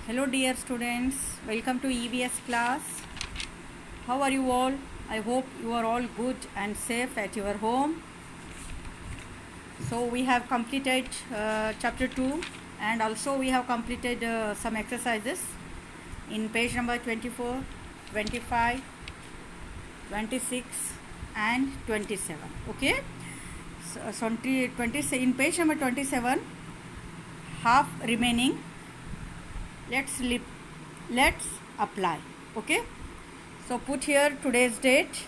Hello dear students, welcome to EVS class. How are you all? I hope you are all good and safe at your home. So we have completed chapter 2 and also we have completed some exercises in page number 24, 25, 26 and 27. Okay. So in page number 27, half remaining. Let's apply. Okay, so put here today's date.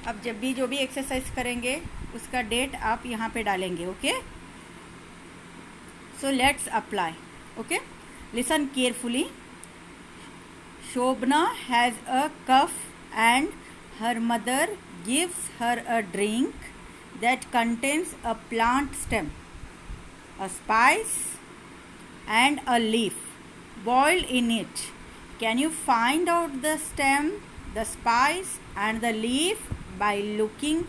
अब जब भी जो भी exercise करेंगे उसका date आप यहाँ पे डालेंगे. Okay, so let's apply. Okay, listen carefully. Shobhana has a cough and her mother gives her a drink that contains a plant stem, a spice and a leaf boiled in it. Can you find out the stem, the spice and the leaf by looking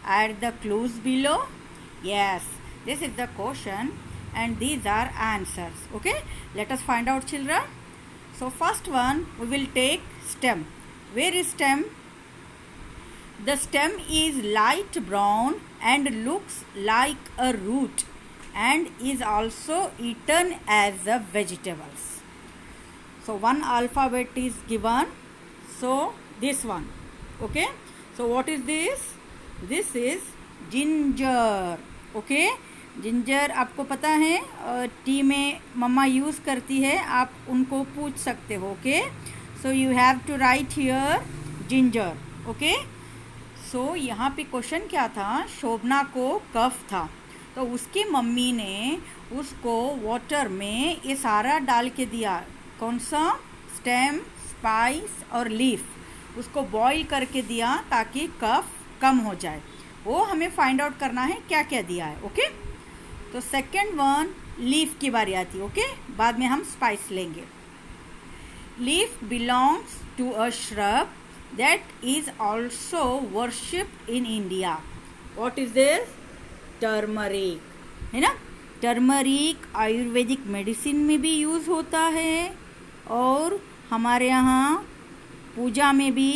at the clues below? Yes, this is the question and these are answers. Okay, let us find out, children. So first one, we will take stem. Where is stem? The stem is light brown and looks like a root and is also eaten as a vegetables. So one alphabet is given, so this one. Okay, so what is this? This is ginger. Okay, ginger आपको पता है T में मम्मा use करती है, आप उनको पूछ सकते हो. Okay, so you have to write here ginger. Okay, so यहाँ पे क्वेश्चन क्या था? शोभना को कफ था तो उसकी मम्मी ने उसको वाटर में ये सारा डाल के दिया. कौन सा? स्टेम, स्पाइस और लीफ. उसको बॉईल करके दिया ताकि कफ कम हो जाए. वो हमें फाइंड आउट करना है क्या क्या दिया है. ओके, तो सेकंड वन लीफ की बारी आती है. ओके, बाद में हम स्पाइस लेंगे. Leaf belongs to a shrub that is also worshipped in India. What is this? Turmeric, है ना. टर्मरिक आयुर्वेदिक मेडिसिन में भी यूज़ होता है और हमारे यहाँ पूजा में भी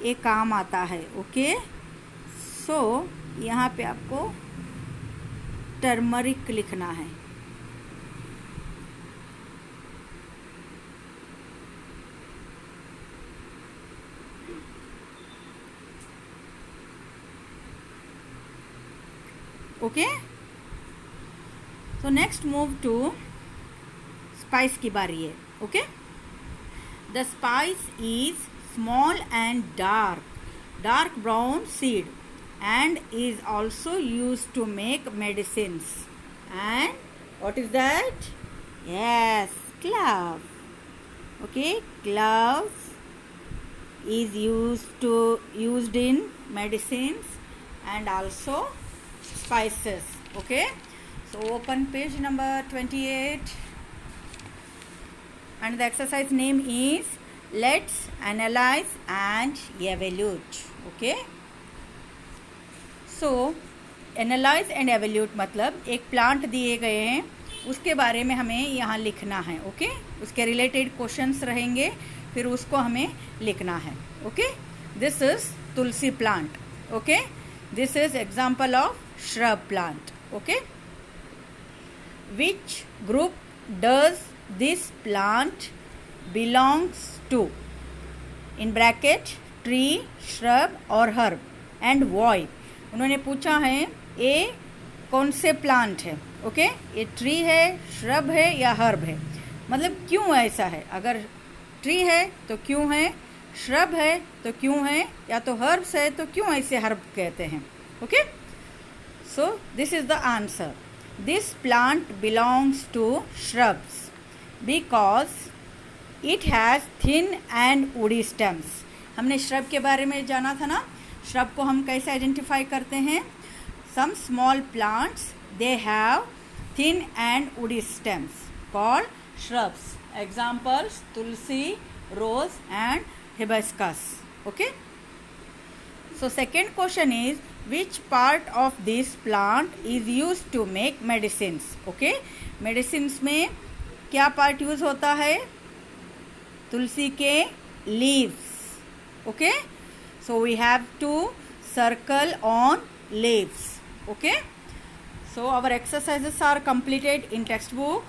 ये काम आता है. ओके, सो यहाँ पे आपको टर्मरिक लिखना है. ओके, तो नेक्स्ट मूव टू स्पाइस की बारी है. Okay, the spice is small and dark brown seed and is also use to make medicines. And what is that? Yes, clove. Okay, cloves is used in medicines and also spices. Okay, so open page number 28 and the exercise name is let's analyze and evaluate. Okay, so analyze and evaluate मतलब एक plant दिए गए हैं उसके बारे में हमें यहाँ लिखना है. ओके, उसके रिलेटेड क्वेश्चंस रहेंगे फिर उसको हमें लिखना है. Okay, this is Tulsi plant. Okay, this is example of shrub plant. Okay, which group does this plant belongs to? In bracket tree, shrub और herb and why. उन्होंने पूछा है ये कौन से प्लांट है. ओके, ये ट्री है, श्रब है या हर्ब है. मतलब क्यों ऐसा है? अगर ट्री है तो क्यों है, श्रब है तो क्यों है, या तो हर्ब्स है तो क्यों ऐसे हर्ब कहते हैं. Okay, so this is the answer. This plant belongs to shrubs because it has thin and woody stems. हमने shrub के बारे में जाना था ना. shrub को हम कैसे आइडेंटिफाई करते हैं? Some small plants they have thin and woody stems called shrubs. Examples tulsi, rose and hibiscus. Okay, so second question is which part of this plant is used to make medicines. Okay, medicines में क्या part use होता है? तुलसी के leaves. Okay, so we have to circle on leaves. Okay, so our exercises are completed in textbook.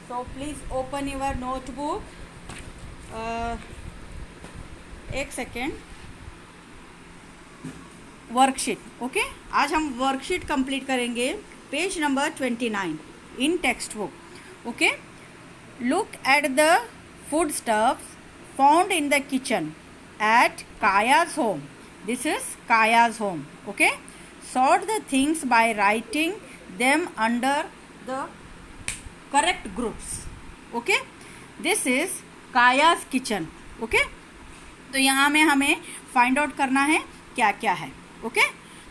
So please open your notebook. एक second. Worksheet. Okay, आज हम worksheet complete करेंगे. Page number 29 in text book. Okay, look at the food stuffs found in the kitchen at काया's home. This is Kaya's home. Okay, sort the things by writing them under the correct groups. Okay, this is Kaya's kitchen. Okay, तो यहाँ में हमें find out करना है क्या क्या है. ओके,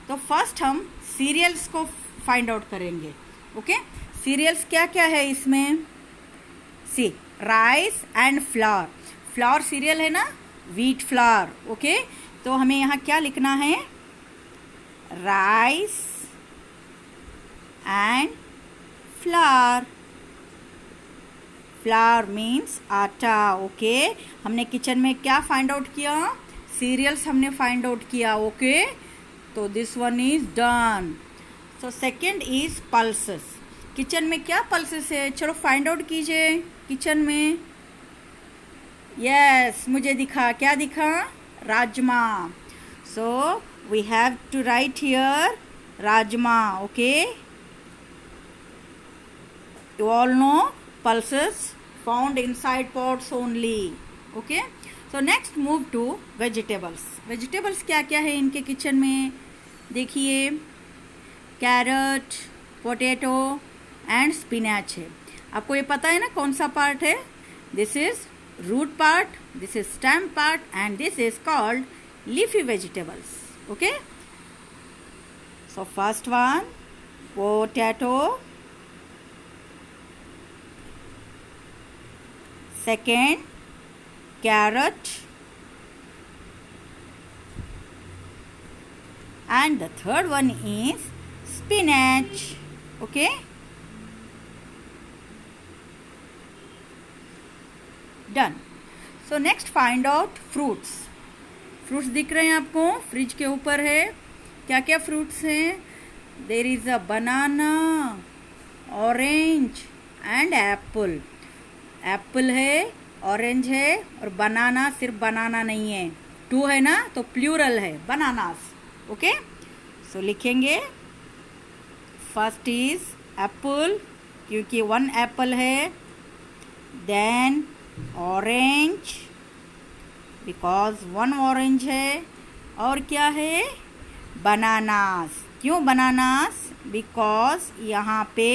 तो फर्स्ट हम सीरियल्स को फाइंड आउट करेंगे. ओके, सीरियल्स क्या क्या है इसमें? See, rice and flour. Flour cereal है ना, व्हीट फ्लावर. ओके, तो हमें यहाँ क्या लिखना है? Rice and flour. Flour means atta. Okay, हमने किचन में क्या फाइंड आउट किया? सीरियल्स हमने फाइंड आउट किया. ओके, तो this one is done. So second is pulses. Kitchen में क्या पल्सेस है? चलो फाइंड आउट कीजिए. किचन में यस, मुझे दिखा. क्या दिखा? Rajma. So we have to write here rajma. Okay, you all know pulses found inside pots only. Okay, so next move to vegetables. Vegetables क्या क्या है इनके किचन में? देखिए, कैरेट, पोटैटो एंड स्पिनच है. आपको ये पता है ना कौन सा पार्ट है? This is root part, this is stem part and this is called leafy vegetables. Okay, so first one potato, second carrot and the third one is spinach. Okay, done. So next find out fruits. Fruits दिख रहे हैं आपको? Fridge के ऊपर है. क्या क्या fruits हैं? There is a banana, orange and apple. Apple है, ऑरेंज है और बनाना. सिर्फ बनाना नहीं है, टू है ना, तो प्लूरल है, बनानास. ओके, सो लिखेंगे फर्स्ट इज एप्पल क्योंकि वन एप्पल है. Then orange because one orange है. और क्या है? बनानास. क्यों बनानास? बिकॉज यहाँ पे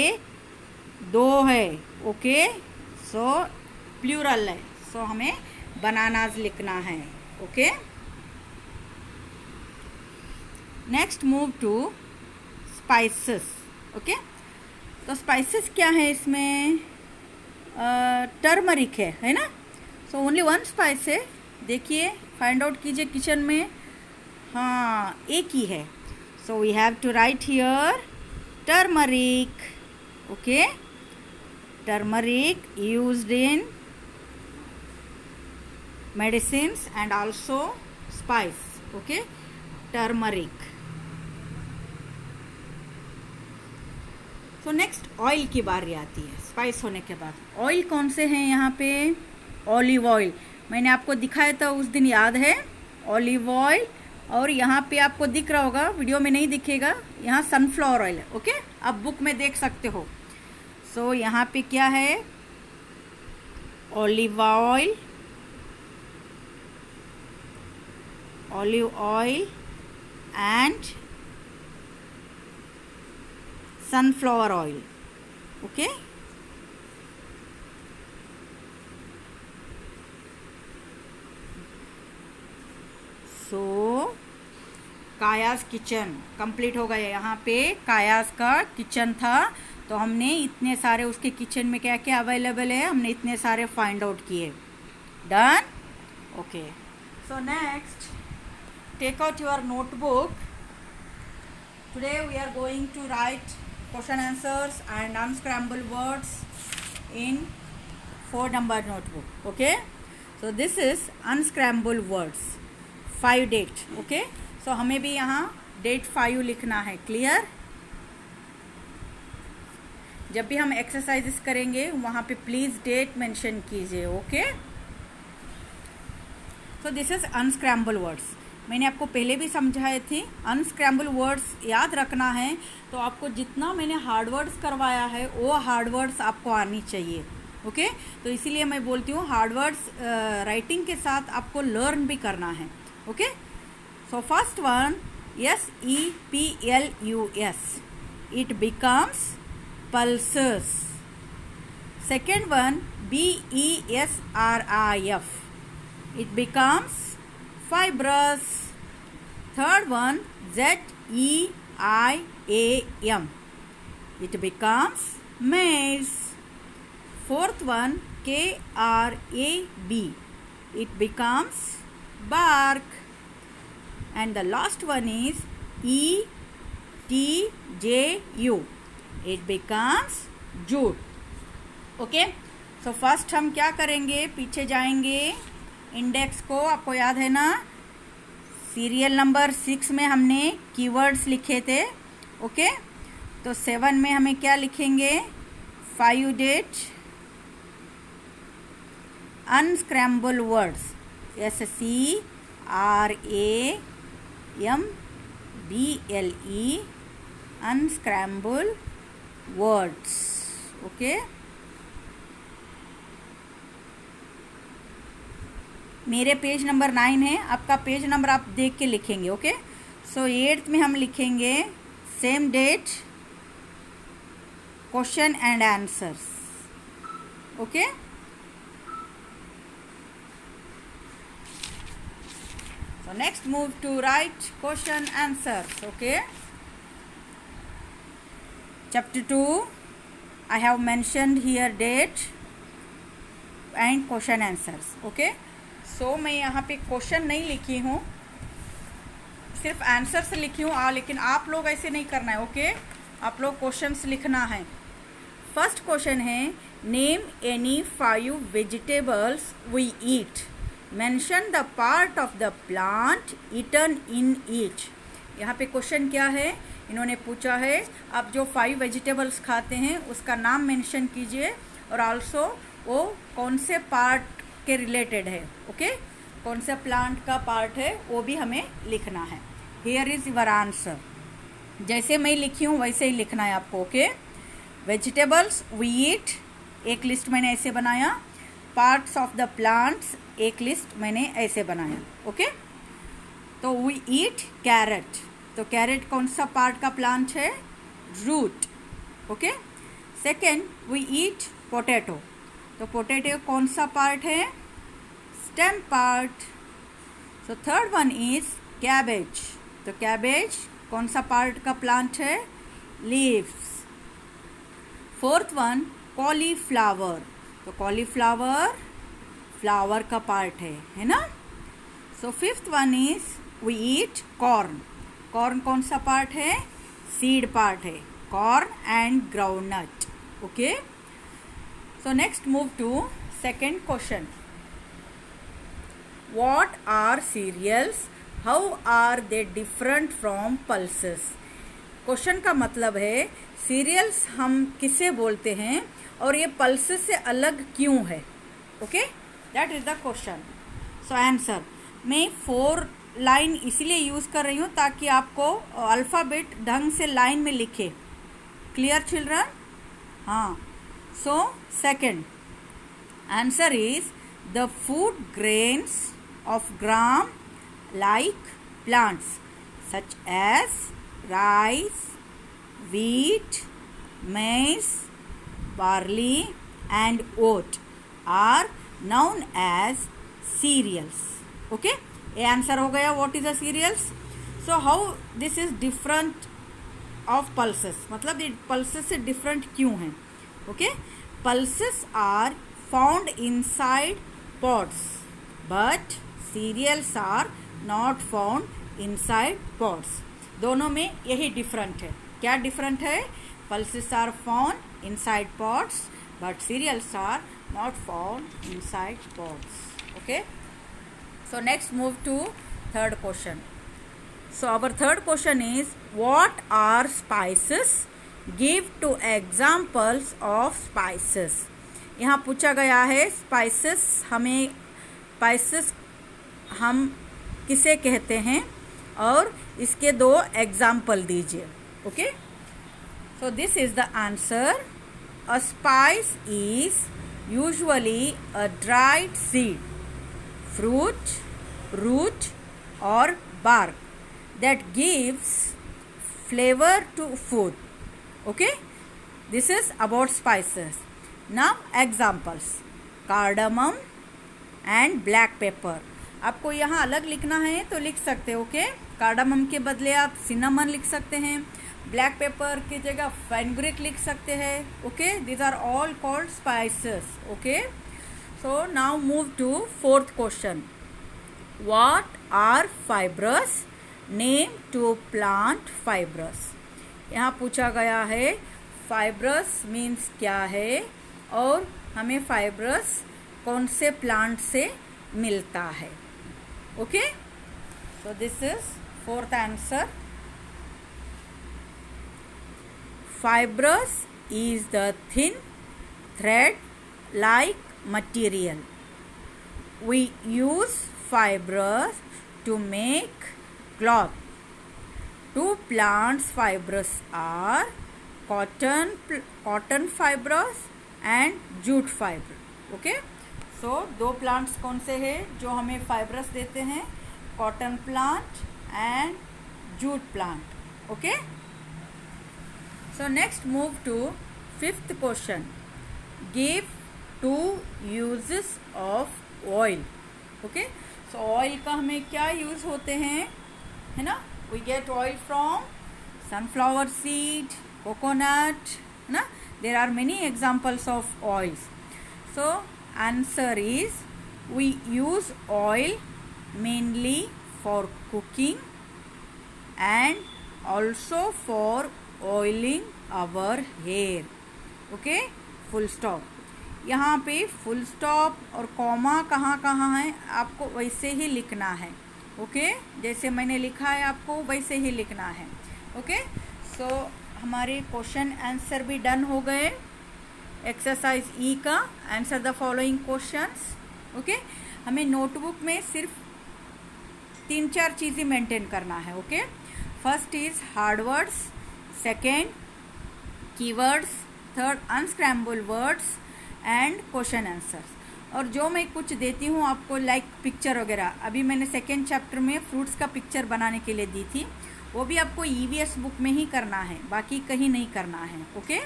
दो है. ओके, सो प्लूरल है, सो हमें बनानास लिखना है. Okay, next move to spices. Okay, तो स्पाइसेस क्या है इसमें? टर्मरिक है ना. सो ओनली वन स्पाइस है. देखिए, फाइंड आउट कीजिए किचन में. हाँ, एक ही है. So we have to write here turmeric. Okay, turmeric used in medicines and also spice. Okay, turmeric. So next oil की बारी आती है. स्पाइस होने के बाद ऑयल कौन से हैं यहाँ पे? Olive oil. मैंने आपको दिखाया था उस दिन, याद है? Olive oil. और यहाँ पे आपको दिख रहा होगा, वीडियो में नहीं दिखेगा, यहाँ सनफ्लावर ऑयल है. ओके, आप बुक में देख सकते हो. सो यहाँ पे क्या है? Olive oil, olive oil and sunflower oil. Okay, so कायास किचन कंप्लीट हो गया. यहाँ पे कायास का किचन था, तो हमने इतने सारे उसके किचन में क्या क्या अवेलेबल है, हमने इतने सारे फाइंड आउट किए. Done. Okay, so next take out your notebook. Today we are going to write question answers and unscramble words in 4-number notebook. Okay, so this is unscrambled words. 5 date. Okay, so हमें भी यहाँ date 5 लिखना है. Clear? जब भी हम exercises करेंगे वहाँ पे प्लीज डेट मेंशन कीजिए. Okay, so this is unscramble words. मैंने आपको पहले भी समझाए थे. अनस्क्रैम्बल वर्ड्स याद रखना है तो आपको जितना मैंने हार्ड वर्ड्स करवाया है वो हार्ड वर्ड्स आपको आनी चाहिए. ओके, तो इसीलिए मैं बोलती हूँ हार्ड वर्ड्स राइटिंग के साथ आपको लर्न भी करना है. Okay, so first one SEPLUS, it becomes pulses. Second one BESRIF, it becomes fibrous. Third one ZEIAM, it becomes maize. Fourth one KRAB, it becomes bark. And the last one is ETJU, it becomes jute. Okay, so first हम क्या करेंगे, पीछे जाएंगे. Index को आपको याद है ना, सीरियल नंबर 6 में हमने कीवर्ड्स लिखे थे. ओके, तो 7 में हमें क्या लिखेंगे, 5 date unscramble words. SCRAMBLE, unscramble words. Okay, मेरे पेज नंबर 9 है, आपका पेज नंबर आप देख के लिखेंगे. ओके, सो 8th में हम लिखेंगे same date question and answers. Okay, so next move to write question answers. Okay, chapter 2 I have mentioned here date and question answers. Okay, so मैं यहाँ पे क्वेश्चन नहीं लिखी हूँ, सिर्फ आंसर्स लिखी हूँ. लेकिन आप लोग ऐसे नहीं करना है. ओके, आप लोग क्वेश्चंस लिखना है. फर्स्ट क्वेश्चन है name any 5 vegetables we eat. Mention the part of the plant eaten in each. यहाँ पे क्वेश्चन क्या है, इन्होंने पूछा है आप जो 5 वेजिटेबल्स खाते हैं उसका नाम मेंशन कीजिए और आल्सो वो कौन से पार्ट के रिलेटेड है. ओके, कौन सा प्लांट का पार्ट है वो भी हमें लिखना है. Here is your answer. जैसे मैं लिखी हूँ वैसे ही लिखना है आपको. ओके, वेजिटेबल्स वी ईट, एक लिस्ट मैंने ऐसे बनाया. पार्ट्स ऑफ द प्लांट्स, एक लिस्ट मैंने ऐसे बनाया. ओके, तो वी ईट कैरेट. तो कैरेट कौन सा पार्ट का प्लांट है, root. Okay, second we eat potato. तो पोटैटो कौन सा पार्ट है, stem part. So third one is cabbage. तो कैबेज कौन सा पार्ट का प्लांट है, लीव्स. Fourth one cauliflower. तो कॉलीफ्लावर फ्लावर का पार्ट है ना. So fifth one is we eat corn. Corn कौन सा पार्ट है, सीड पार्ट है, corn and groundnut. Okay, so next move to second question. What are cereals, how are they different from pulses. Question का मतलब है serials हम किसे बोलते हैं और ये पल्सेस से अलग क्यों है. Okay, that is the question. So answer, मैं 4 लाइन इसीलिए यूज कर रही हूँ ताकि आपको अल्फ़ाबेट ढंग से लाइन में लिखे. Clear children? हाँ. So second answer is the food grains of gram like plants such as rice, wheat, maize, barley and oat are known as cereals. Okay, ये आंसर हो गया what is the cereals. So how this is different of pulses, मतलब ये pulses से different क्यों हैं. Okay, pulses are found inside pods but cereals are not found inside pods. दोनों में यही डिफरेंट है. क्या डिफरेंट है, pulses are found inside pods but cereals are not found inside pods. Okay. So next move to third question. So our third question is, what are spices? Give two examples of spices. यहाँ पूछा गया है spices हम किसे कहते हैं और इसके दो एग्जाम्पल दीजिए. Okay. So this is the answer. A spice is usually a dried seed, fruit, root or bark that gives flavor to food. Okay. This is about spices. Now examples. Cardamom and black pepper. आपको यहाँ अलग लिखना है तो लिख सकते हो. Okay. Cardamom के बदले आप सिनामन लिख सकते हैं. ब्लैक पेपर की जगह फेनग्रिक लिख सकते हैं. Okay. These are all called spices. Okay. So now move to fourth question. What are fibres? Name two plant fibres. यहाँ पूछा गया है फाइब्रस मीन्स क्या है और हमें फाइब्रस कौन से प्लांट से मिलता है. Okay. So this is fourth answer. Fibrous is the thin thread-like material. We use fibers to make cloth. Two plants fibrous are cotton fibrous and jute fiber. Okay. So दो plants कौन से हैं जो हमें fibrous देते हैं? Cotton plant and jute plant. Okay. So next move to fifth question. Give two uses of oil. Okay. So oil का हमें क्या use होते हैं, है ना? We get oil from sunflower seed, coconut, है ना? There are many examples of oils. So answer is, we use oil mainly for cooking and also for oiling our hair. Okay. Full stop. यहाँ पे full stop और comma कहाँ कहाँ है आपको वैसे ही लिखना है. ओके. जैसे मैंने लिखा है आपको वैसे ही लिखना है. ओके. सो हमारे क्वेश्चन आंसर भी डन हो गए. एक्सरसाइज ई का answer the following questions. Okay. हमें नोटबुक में सिर्फ 3-4 चीज़ें मेंटेन करना है. Okay. First is hard words, second keywords, third unscramble words and question answers. और जो मैं कुछ देती हूँ आपको लाइक पिक्चर वगैरह, अभी मैंने सेकेंड चैप्टर में फ्रूट्स का पिक्चर बनाने के लिए दी थी, वो भी आपको ईवीएस बुक में ही करना है, बाकी कहीं नहीं करना है. ओके.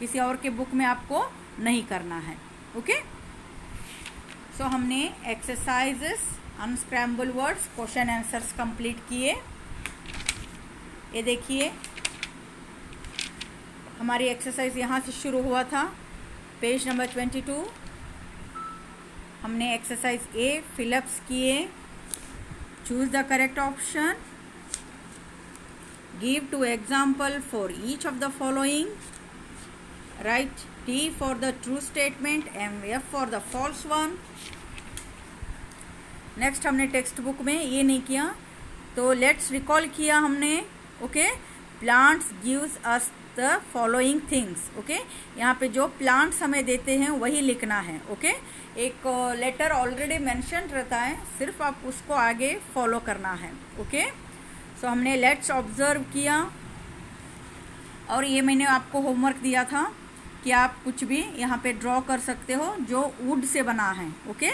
किसी और के बुक में आपको नहीं करना है. ओके. सो हमने exercises, unscramble words, question answers complete किए. ये देखिए हमारी एक्सरसाइज यहाँ से शुरू हुआ था. पेज नंबर 22 हमने एक्सरसाइज ए फिलअप्स किए. Choose the correct option. Give two example for each of the following. Write T for the true statement and F for the false one. Next हमने textbook में ये नहीं किया तो let's recall किया हमने. Okay. Plants gives us the following things. Okay. यहाँ पे जो प्लांट्स हमें देते हैं वही लिखना है. ओके. एक लेटर ऑलरेडी मेंशन रहता है, सिर्फ आप उसको आगे फॉलो करना है. ओके. सो हमने लेट्स ऑब्जर्व किया और ये मैंने आपको होमवर्क दिया था कि आप कुछ भी यहाँ पे ड्रॉ कर सकते हो जो वुड से बना है. Okay.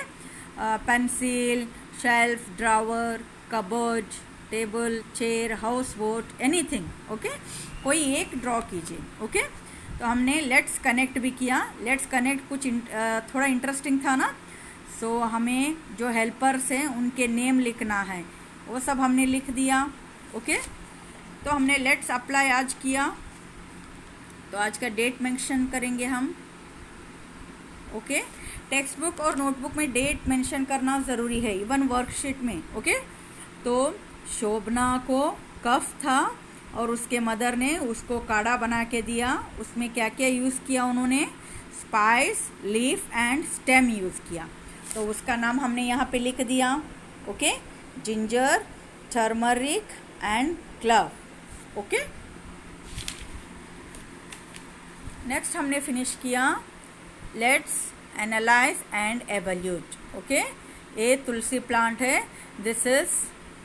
Pencil, shelf, drawer, cupboard, table, chair, house boat, anything. Okay. कोई एक ड्रॉ कीजिए. ओके. तो हमने लेट्स कनेक्ट भी किया. लेट्स कनेक्ट कुछ थोड़ा इंटरेस्टिंग था ना. सो हमें जो हेल्पर्स हैं उनके नेम लिखना है, वो सब हमने लिख दिया. ओके. तो हमने लेट्स अप्लाई आज किया तो आज का डेट मेंशन करेंगे हम. ओके. टेक्स्ट बुक और नोटबुक में डेट मेंशन करना ज़रूरी है, इवन वर्कशीट में. ओके. तो शोभना को कफ था और उसके मदर ने उसको काढ़ा बना के दिया. उसमें क्या क्या यूज़ किया उन्होंने? Spice, leaf and stem use किया, तो उसका नाम हमने यहाँ पे लिख दिया। Okay, ginger, turmeric and club. Okay, next हमने फिनिश किया let's analyse and evaluate. Okay, ये तुलसी प्लांट है, this is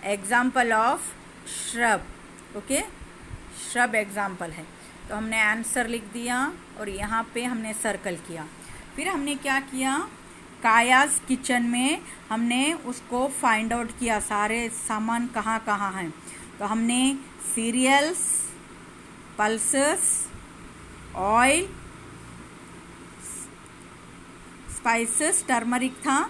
example of shrub. Okay, shrub example है, तो हमने आंसर लिख दिया और यहाँ पे हमने सर्कल किया। फिर हमने क्या किया, कायाज किचन में हमने उसको फाइंड आउट किया सारे सामान कहाँ कहाँ हैं। तो हमने cereals, pulses, oil, spices, turmeric था,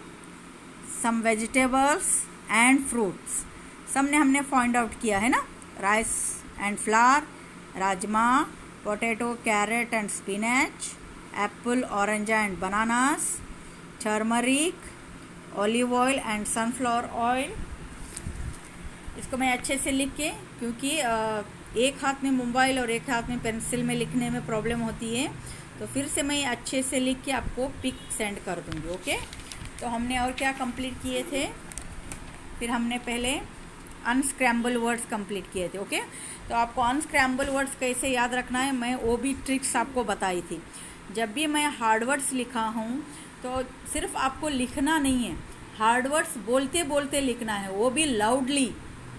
सम वेजिटेबल्स एंड फ्रूट्स, सब ने हमने फाइंड आउट किया है ना। Rice and flower, rajma, potato, carrot and spinach, Apple, orange and bananas, turmeric, olive oil and sunflower oil. इसको मैं अच्छे से लिख के, क्योंकि एक हाथ में मोबाइल और एक हाथ में पेंसिल में लिखने में प्रॉब्लम होती है, तो फिर से मैं अच्छे से लिख के आपको पिक सेंड कर दूंगी। ओके, तो हमने और क्या कंप्लीट किए थे, फिर हमने पहले अनस्क्रैम्बल वर्ड्स कंप्लीट किए थे। ओके, तो आपको अनस्क्रैम्बल वर्ड्स कैसे याद रखना है, मैं वो भी ट्रिक्स आपको बताई थी। जब भी मैं हार्ड वर्ड्स लिखा हूँ तो सिर्फ आपको लिखना नहीं है, हार्ड वर्ड्स बोलते बोलते लिखना है, वो भी लाउडली।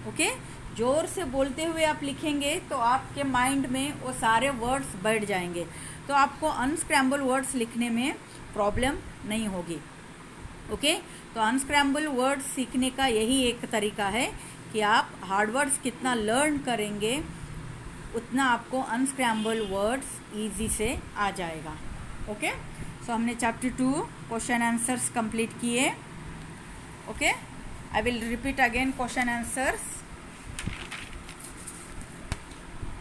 ओके, जोर से बोलते हुए आप लिखेंगे तो आपके माइंड में वो सारे वर्ड्स बैठ जाएंगे, तो आपको अनस्क्रैम्बल वर्ड्स लिखने में प्रॉब्लम नहीं होगी। ओके, तो अनस्क्रैम्बल वर्ड्स सीखने का यही एक तरीका है कि आप हार्ड वर्ड्स कितना लर्न करेंगे उतना आपको अनस्क्रैम्बल वर्ड्स ईजी से आ जाएगा। ओके, सो हमने चैप्टर 2 क्वेश्चन आंसर्स कंप्लीट किए। Okay, I will repeat again question answers.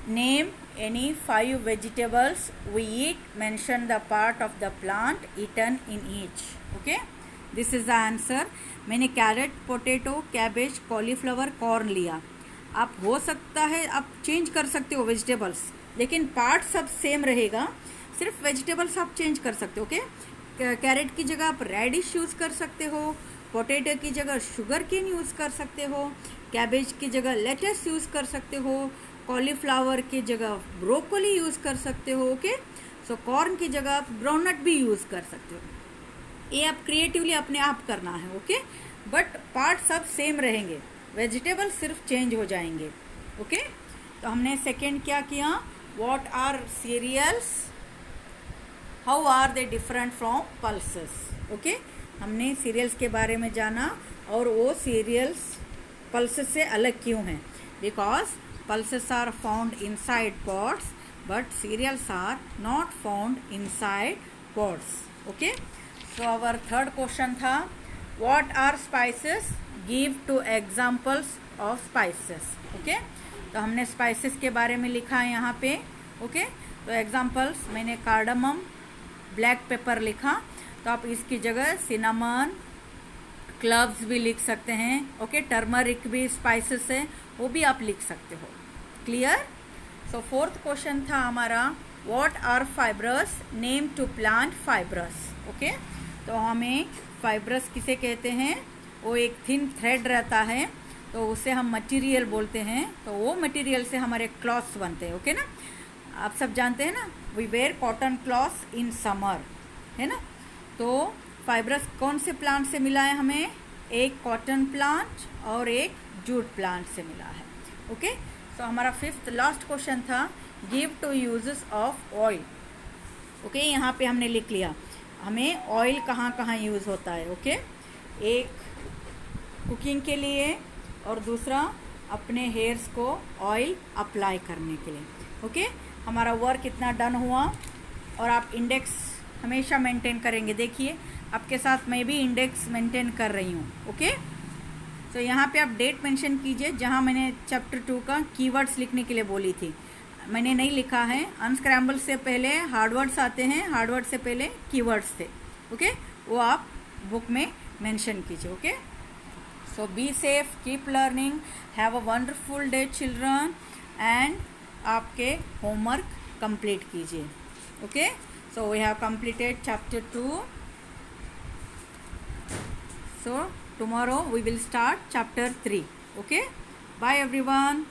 Name any 5 vegetables we eat, mention the part of the plant eaten in each. Okay, this is the answer. मैंने carrot, potato, cabbage, cauliflower, corn लिया। आप हो सकता है आप change कर सकते हो वेजिटेबल्स, लेकिन पार्ट सब सेम रहेगा, सिर्फ वेजिटेबल्स आप चेंज कर सकते हो। ओके, कैरेट की जगह आप रेडिश यूज़ कर सकते हो, पोटैटो की जगह शुगर केन यूज़ कर सकते हो, कैबेज की जगह लेटस यूज़ कर सकते हो, कॉलीफ्लावर की जगह ब्रोकोली यूज़ कर सकते हो। ओके, सो कॉर्न की जगह आप ग्राउंडनट भी यूज़ कर सकते हो। ये आप क्रिएटिवली अपने आप करना है। ओके, बट पार्ट सब सेम रहेंगे, वेजिटेबल सिर्फ चेंज हो जाएंगे। ओके, तो हमने सेकेंड क्या किया, what are cereals, how are they different from pulses. Okay, हमने सीरियल्स के बारे में जाना और वो सीरियल्स पल्सेस से अलग क्यों हैं, because pulses are found inside pods but cereals are not found inside pods. Okay, so our third question था what are spices, give two examples of spices. Okay, तो हमने spices के बारे में लिखा है यहाँ पे। Okay, तो examples मैंने कार्डमम, ब्लैक पेपर लिखा, तो आप इसकी जगह सिनामन, क्लव्स भी लिख सकते हैं। ओके, टर्मरिक भी स्पाइसेस है, वो भी आप लिख सकते हो। क्लियर? सो फोर्थ क्वेश्चन था हमारा what are fibres, name two plant fibres. Okay, तो हमें फाइब्रस किसे कहते हैं, वो एक थिन थ्रेड रहता है, तो उसे हम मटेरियल बोलते हैं, तो वो मटेरियल से हमारे क्लॉथ्स बनते हैं। ओके ना, आप सब जानते हैं ना, we wear cotton clothes in summer, है ना। तो फाइब्रस कौन से प्लांट से मिला है हमें, एक कॉटन प्लांट और एक जूट प्लांट से मिला है। ओके, तो हमारा फिफ्थ लास्ट क्वेश्चन था give two uses of oil. Okay, यहाँ पे हमने लिख लिया हमें ऑयल कहाँ कहाँ यूज़ होता है। ओके, एक कुकिंग के लिए और दूसरा अपने हेयर्स को ऑयल अप्लाई करने के लिए। ओके, हमारा वर्क इतना डन हुआ और आप इंडेक्स हमेशा मेंटेन करेंगे। देखिए आपके साथ मैं भी इंडेक्स मेंटेन कर रही हूँ। ओके, तो यहाँ पे आप डेट मेंशन कीजिए जहाँ मैंने चैप्टर 2 का कीवर्ड्स लिखने के लिए बोली थी, मैंने नहीं लिखा है। अनस्क्रैम्बल से पहले हार्ड वर्ड्स आते हैं, हार्ड वर्ड से पहले कीवर्ड्स थे। ओके, वो आप बुक में मेंशन कीजिए। Okay, so be safe, keep learning, have a wonderful day children, and आपके होमवर्क कंप्लीट कीजिए। Okay, So we have completed chapter 2. So tomorrow we will start chapter 3. Okay. Bye everyone.